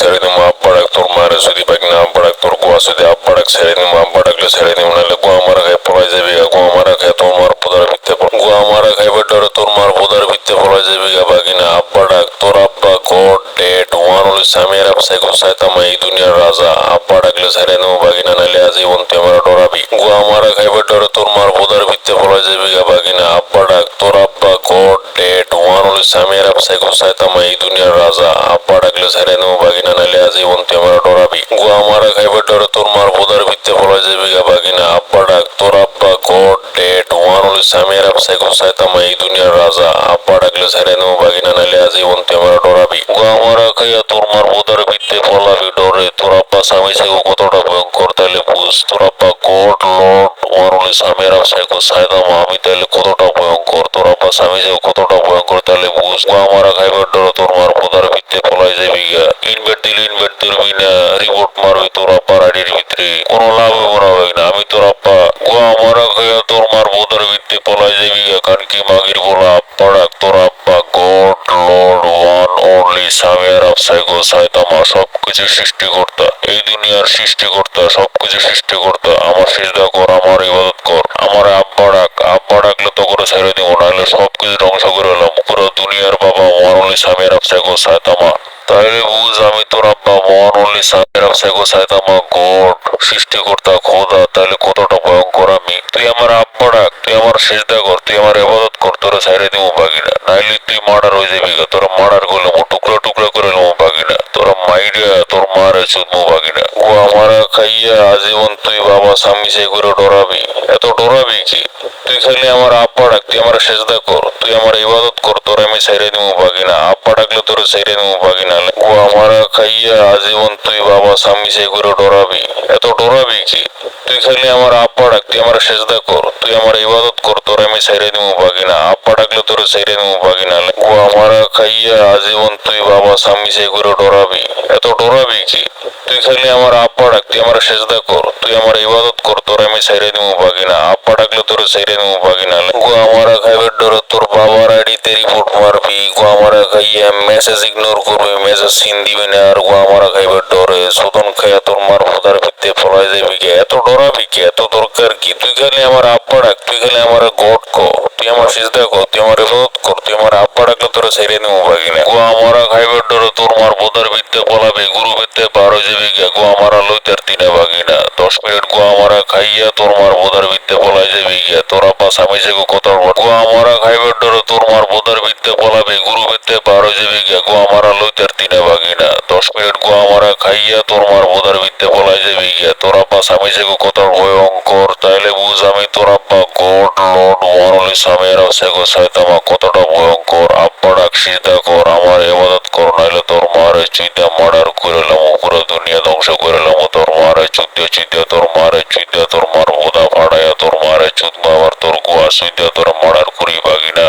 ছেড়ে দিব, আব্বা ডাক তোর মারে যদি পাই না, আব্বা ডাক তোর গোয়া যদি আব্বা ডাক ছেড়ে দিব, আব্বা ডাকলে ছেড়ে দিব, নাহলে গোয়া মারা খাই পলাই যাবি, গোয়া মারা খাই তোর মার পোদার ভিত্তে গোয়া মারা খাইবার ডরে তোর মার পোদার ভিত্তে পলাই যাবি বাগিনা। আব্বা ডাক তোর আব্বা গড ডেড ওয়ান ওলি সামিয়ার সাইকো সাইতামা এই দুনিয়ার রাজা, আব্বা ডাকলে ছেড়ে দেবো বাগিনা, নাহলে আজীবন তুই আমার ডরাবি। গোয়া মারা খাইবার ডরে তোর মার পোদার ভিত্তে পলাই যাবি বাগিনা। আব্বা ডাক তোর আব্বা গড ডেড ওয়ান ওলি সামিয়ার সাইকো সাইতামা এই দুনিয়ার রাজা, আব্বা ডাকলে ছেড়ে দেবো বাগিনা, নাহলে আজীবন তুই আমার ডরাবি। গোয়া মারা খাইবার ডরে তোর মার পোদার ভিত্তে পলাই যাবি বাগিনা। আব্বা ডাক তোর আব্বা গড ডেড ওয়ান ওলি সামিয়ার সাইকো সাইতামা এই দুনিয়ার রাজা, আব্বা ডাকলে ছেড়ে দেবো বাগিনা, নাহলে আজীবন তুই আমার ডরাবি। গোয়া মারা খাইয়া তোর মার পোদার ভিত্তে পলাবি ডরে, তোর আব্বা স্বামী সেগো কতটা ভয়ঙ্কর তাইলে বুঝ। তোর আব্বা গড লর্ড ওয়ান ওলি সামিয়ার সাইকো সাইতামা আমি তাইলে কতটা ভয়ঙ্কর, তোর আব্বা স্বামী সেগো কতটা ভয়ঙ্কর তাইলে বুঝ। গোয়া মারা খাইবার ডরে তোর মার পোদার ভিত্তে পলাই যাবি গা, ইনভেট দিলে ইনভেট দিবি না, রিপোর্ট মারবি তোর আব্বার আইডির ভিতরে, কোনো লাভ হবে না। আমি তোর আব্বা গোয়া মারা খাইয়া তোর মার পোদার ভিত্তে পলাই যাবি গা, কারণ কি মাগির বলা আব্বা ডাক তোর আব্বা God Lord one only Samiyar psycho Saitama সবকিছু সৃষ্টিকর্তা, এই দুনিয়ার সৃষ্টিকর্তা, সবকিছু সৃষ্টিকর্তা, আমার সিজদা কর, আমার ইবাদত কর, আমার আব্বা ডাক, আব্বা ডাকলে তো করে ছেড়ে দিব, নাহলে সবকিছু ধ্বংস করে এলাম, পুরো দুনিয়ার বাবা one only Samiyar psycho Saitama. তাইলে বুঝ আমি তোর আব্বা one only Samiyar psycho Saitama God সৃষ্টিকর্তা খোদা, তাহলে কতটা ভয়ঙ্কর আমি। তুই আমার আব্বা ডাক, তুই আমার সিজদা কর, তুই আমার ইবাদত কর, তোরা ছেড়ে দিব বাগিনা, নাইলে তুই মার্ডার হয়ে যাবি গা, তোরা মার্ডার করলে টুকরা টুকরা করে নেবো বাগিনা, তোরা মাইরিয়া তোর মারে চুদমো বাগিনা। গোয়া মারা খাইয়া আজীবন তুই বাবা স্বামী সে করে ডরাবি, এত ডরাবি কি? তুই খালি আমার আব্বা ডাক, তুই আমার সেজদা কর, তুই আমার ইবাদত কর, তোর আমি ছেড়ে দিব বাগিনা, আব্বা ডাকলে তোর ছেড়ে দিব বাগিনা। গোয়া মারা খাইয়া আজীবন তুই বাবা স্বামী সে করে ডরাবি, এত ডরাবি কি? তুই খালি আমার আব্বা ডাক, তুই আমার সেজদা কর, তুই আমার ইবাদত কর, তোর আমি ছেড়ে দিব বাগিনা, আব্বা ডাকলে তোর ছেড়ে দিব বাগিনা। গোয়া মারা খাইয়া আজীবন তুই বাবা স্বামী সে করে ডরাবি, এত ডরাবি কি? তুই খালি আমার আব্বা ডাক, তুই আমার সেজদা কর, তুই আমার ইবাদত কর, তোর আমি ছেড়ে দিব বাগিনা, আব্বা ডাকলে তোর ছেড়ে দিব বাগিনা। গোয়া মারা খাইবার ডরে তোর বাবার আইডিতে রিপোর্ট মারবি, গোয়া মারা খাইয়া মেসেজ ইগনোর করবি, মেসেজ সিন দিবি না, আর গোয়া মারা খাইবার ডরে সুদন খাইয়া তোর মার পোদার ভিত্তে পলাই যাবি কে, এত ডরাবি কে, এত দরকার কি? তুই খালি আমার আব্বা ডাক, তুই খালি আমার গড কর, তুই আমার সিজদা কর, তুই আমার ইবাদত কর, তুই আমার আব্বা ডাকলে তোর ছেড়ে দিব বাগিনা। গোয়া মারা খাইবার ডরে তোর মার পোদার ভিত্তে পলাবি, গুরু ভিত্তে পার হয়ে যাবি কে, গোয়া মারা লইতার তিনে বাগিনা। 10 মিনিট গোয়া মারা খাইয়া তোর মার পোদার ভিত্তে পলাই যাবি কে, তোর আব্বা স্বামী সেগো কথা গোয়া মারা খাইবার ডরে তোর মার পোদার ভিত্তে পলাবি, গুরু ভিত্তে পার হয়ে যাবি কে, গোয়া মারা লইতার তিনে বাগিনা। 10 মিনিট গোয়া মারা খাইয়া তোর মার পোদার ভিত্তে পলাই যাবি কে, তোর আব্বা স্বামী সেগো কথা ভয়ঙ্কর, তাইলে বুঝ আমি তোর আব্বা God Lord one only Samiyar psycho Saitama কতটা ভয়ঙ্কর। আব্বা ডাক সিজদা কর, আমার ইবাদত কর, নাইলে তোর মারে চুইদা মার্ডার করে লাম, পুরো দুনিয়া ধ্বংস করে লাম, তোর মারে চুইদা চুইদা, তোর মারে চুইদা, তোর মার বোদা ফাড়াইয়া, তোর মারে চুদমা আবার তোর গোয়া চুইদা তোর মার্ডার করি বাগিনা।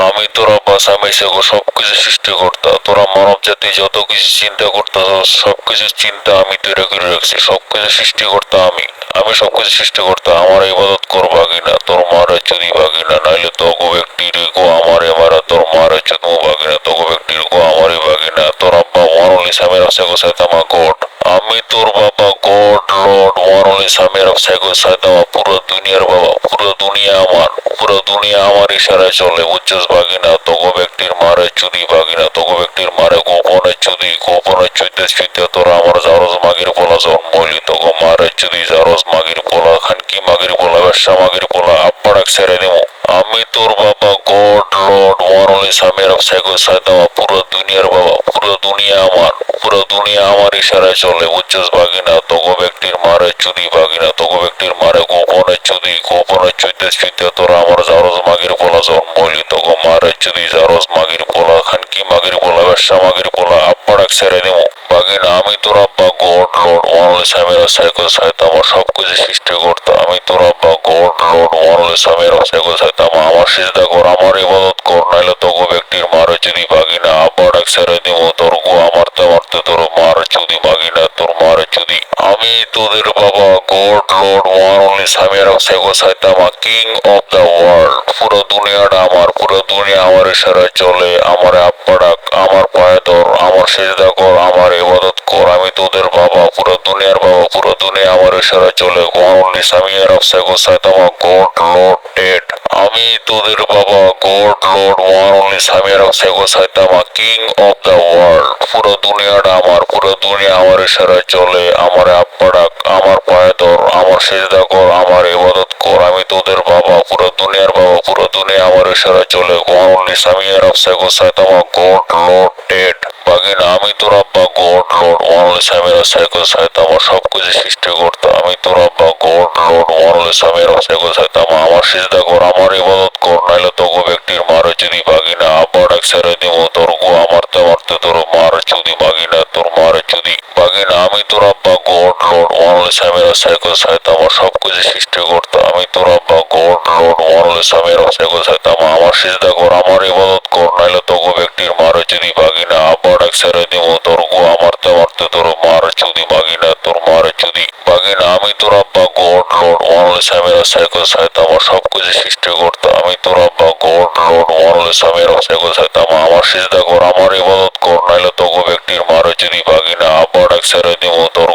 আমি তোর আব্বা স্বামী সেগো সবকিছু সৃষ্টিকর্তা, তোরা মানব জাতি যত কিছু চিন্তা করতেছ সবকিছু চিন্তা আমি তৈরি করে রাখছি, সবকিছু সৃষ্টিকর্তা আমি, আমি সবকিছু সৃষ্টিকর্তা, আমার ইবাদত কর বাগিনা, তোর মারে চুদি বাগিনা, নাইলে তগো ব্যক্তির গো আমারে মারা, তোর মারে চুদমু বাগিনা, তগো ব্যক্তির গো আমারে বাগিনা। তোর আব্বা one only Samiyar psycho Saitama God, আমি তোর বাবা God Lord one only Samiyar psycho Saitama, পুরো দুনিয়ার বাবা, পুরো দুনিয়া আমার, পুরো দুনিয়া আমার ইশারায় চলে, বুঝছস বাগিনা। তগো ব্যক্তির মারে চুদি বাগিনা, তগো ব্যক্তির মারে গোপনে চুদি, গোপনে চুইতে চুইতে তোরা আমার জারজ মাগির পোলা জন্ম হইলি, তগো মারে চুদি জারজ মাগির পোলা, খানকি মাগির পোলা, ব্যবসা মাগির পোলা, আব্বা ডাক ছেড়ে দেবো। আমি তোর বাবা God Lord one only Samiyar psycho Saitama, পুরো দুনিয়ার বাবা, পুরো দুনিয়া আমার, পুরো দুনিয়া আমার ইশারায় চলে, বুঝছস বাগিনা। তগো ব্যক্তির মারে চুদি বাগিনা, তগো ব্যক্তির মারে গোপনে চুদি, গোপনে চুইতে চুইতে তোরা আমার জারজ মাগির পোলা জন্ম হইলি, তগো মারে চুদি জারজ মাগির পোলা, খানকি মাগির পোলা, ব্যবসা মাগির পোলা, আব্বা ডাক ছেড়ে দেবো বাগিনা। আমি তোর আব্বা God Lord one only Samiyar psycho Saitama সবকিছু সৃষ্টিকর্তা, আমি তোর আব্বা God Lord one only Samiyar psycho Saitama, আমার সিজদা কর, আমার ইবাদত কর, নাইলে তগো ব্যক্তির মারে চুদি বাগিনা, আব্বা ডাক ছেড়ে দেব, তোর গোয়া মারতে মারতে তোর মারে চুদি বাগিনা, তোর মারে চুদি। আমি তোদের বাবা God Lord one only Samiyar psycho Saitama, king of the world, পুরো দুনিয়াটা আমার, পুরো দুনিয়া আমার ইশারায় চলে, আমার আব্বা ডাক, আমার পায়ে ধর, আমার সিজদা কর, আমার ইবাদত কর, তোদের বাবা, পুরো দুনিয়ার বাবা, পুরো দুনিয়া আমার ইশারা চলে। গনলি সামিয়ার আফসাগো সাইতামা গড লর্ড টেড। আমি তোদের বাবা, গড লর্ড মহানলি সামিয়ার আফসাগো Saitama king of the world. পুরো দুনিয়াটা আমার, পুরো দুনিয়া আমার ইশারায় চলে। আমার আব্বা ডাক, আমার পায়ে ধর, আমার সিজদা কর, আমার ইবাদত কর। আমি তোদের বাবা, পুরো দুনিয়ার বাবা, পুরো দুনিয়া আমার ইশারায় চলে। গনলি সামিয়ার আফসাগো সাইতামা গড লর্ড টেড। বাগিনা আমি তোর আব্বা, গড লর্ড মহানলি সামিয়ার আফসাগো সাইতামা সবকিছু সৃষ্টি করতে। আমি তোর আব্বা, গড লর্ড মহানলি সামিয়ার আফসাগো সাইতামা আমার সিজদা কর, আমার ইবাদত কর, নাইলে তোগো ব্যক্তির মারে যদি। বাগিনা আব্বা ডাক ছেড়ে দিব, তোর গুয়া মারতে মারতে তোর মারে চুদি। বাগিনা তোর মারে চুদি। বাগিনা আমি তোর আব্বা, গড লর্ড মহানলি সামিয়ার আফসাগো সাইতামা সবকিছু সৃষ্টি করতে। আমি তোর আব্বা, গড লর্ড মহানলি সামিয়ার আফসাগো সাইতামা আমার সিজদা কর, আমার ইবাদত কর, নাইলে তোগো ব্যক্তির মারে যদি। বাগিনা আব্বা ডাক ছেড়ে দিব, তোর গুয়া মারতে মারতে তোর মারে চুদি। বাগিনা তোর মারে চুদি। বাগিনা আমি তোর আব্বা, গড লর্ড মহানলি সামিয়ার আফসাগো সাইতামা সবকিছু সৃষ্টি করতে। আমি তোর আব্বা, গড লর্ড মহানলি সামিয়ার আফসাগো সাইতামা আমার সিজদা কর, আমার ইবাদত কর, নাইলে তোগো ব্যক্তির মারে যদি। বাগিনা আব্বা ডাক ছেড়ে দিব, তোর